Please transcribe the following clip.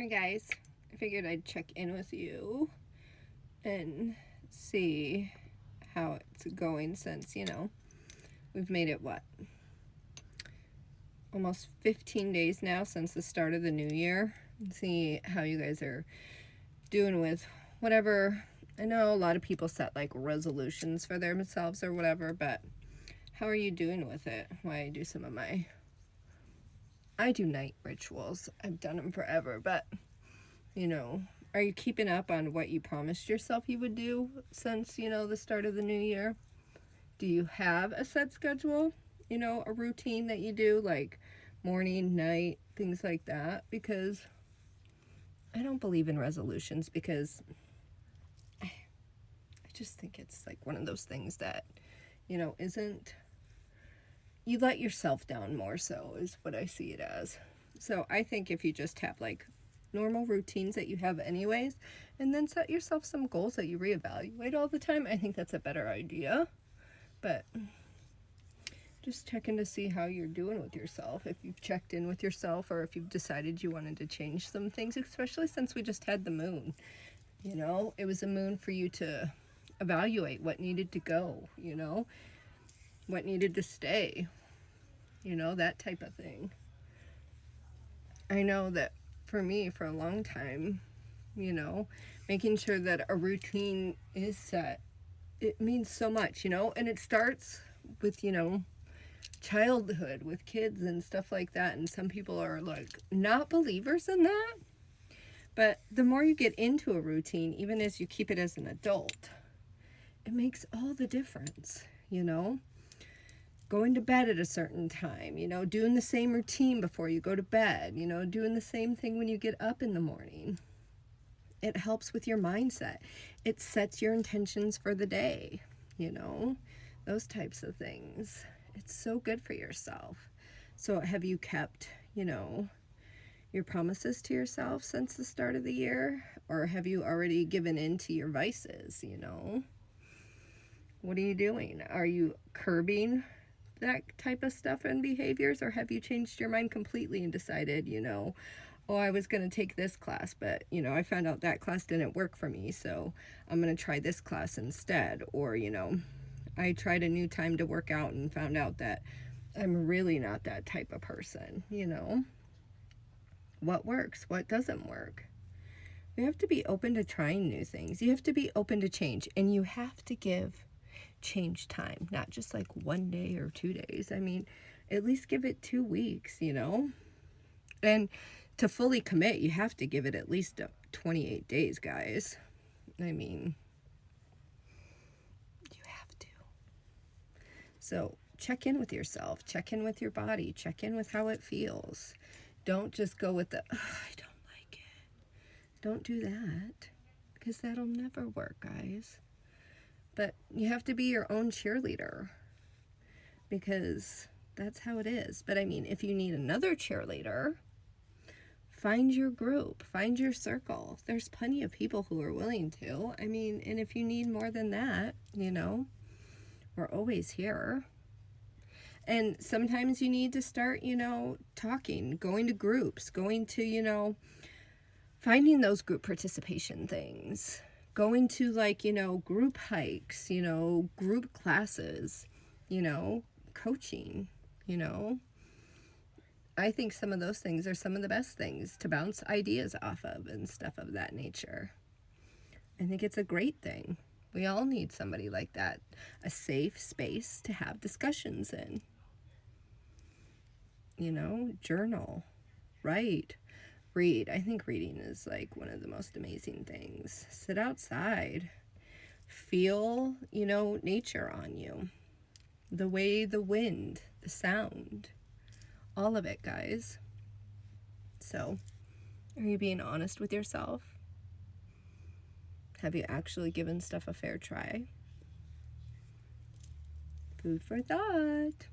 Hi guys, I figured I'd check in with you and see how it's going since, we've made it almost 15 days now since the start of the new year, and see how you guys are doing with whatever. I know a lot of people set like resolutions for themselves or whatever, but how are you doing with it? Why I do night rituals. I've done them forever, but are you keeping up on what you promised yourself you would do since, the start of the new year? Do you have a set schedule, a routine that you do, like morning, night, things like that? Because I don't believe in resolutions, because I just think it's like one of those things that, isn't, you let yourself down more so is what I see it as. So I think if you just have like normal routines that you have anyways, and then set yourself some goals that you reevaluate all the time, I think that's a better idea. But just checking to see how you're doing with yourself, if you've checked in with yourself, or if you've decided you wanted to change some things, especially since we just had the moon. It was a moon for you to evaluate what needed to go, what needed to stay, that type of thing. I know that for me, for a long time, making sure that a routine is set, it means so much, and it starts with, childhood, with kids and stuff like that. And some people are like not believers in that. But the more you get into a routine, even as you keep it as an adult, it makes all the difference, going to bed at a certain time, doing the same routine before you go to bed, doing the same thing when you get up in the morning. It helps with your mindset. It sets your intentions for the day, those types of things. It's so good for yourself. So have you kept, your promises to yourself since the start of the year? Or have you already given in to your vices, What are you doing? Are you curbing that type of stuff and behaviors, or have you changed your mind completely and decided, oh, I was going to take this class, but, I found out that class didn't work for me, so I'm going to try this class instead. Or, I tried a new time to work out and found out that I'm really not that type of person, What works? What doesn't work? You have to be open to trying new things. You have to be open to change, and you have to give change time, not just like 1 day or 2 days. I mean, at least give it 2 weeks, And to fully commit, you have to give it at least 28 days, guys. I mean, you have to. So check in with yourself, check in with your body, check in with how it feels. Don't just go with the, I don't like it. Don't do that, because that'll never work, guys. But you have to be your own cheerleader, because that's how it is. But I mean, if you need another cheerleader, find your group, find your circle. There's plenty of people who are willing to. I mean, and if you need more than that, we're always here. And sometimes you need to start, talking, going to groups, going to, finding those group participation things, going to like, group hikes, group classes, coaching, I think some of those things are some of the best things to bounce ideas off of and stuff of that nature. I think it's a great thing. We all need somebody like that, a safe space to have discussions in. Journal, write, read. I think reading is like one of the most amazing things. Sit outside, feel, nature on you, the way, the wind, the sound, all of it, guys. So, are you being honest with yourself? Have you actually given stuff a fair try? Food for thought.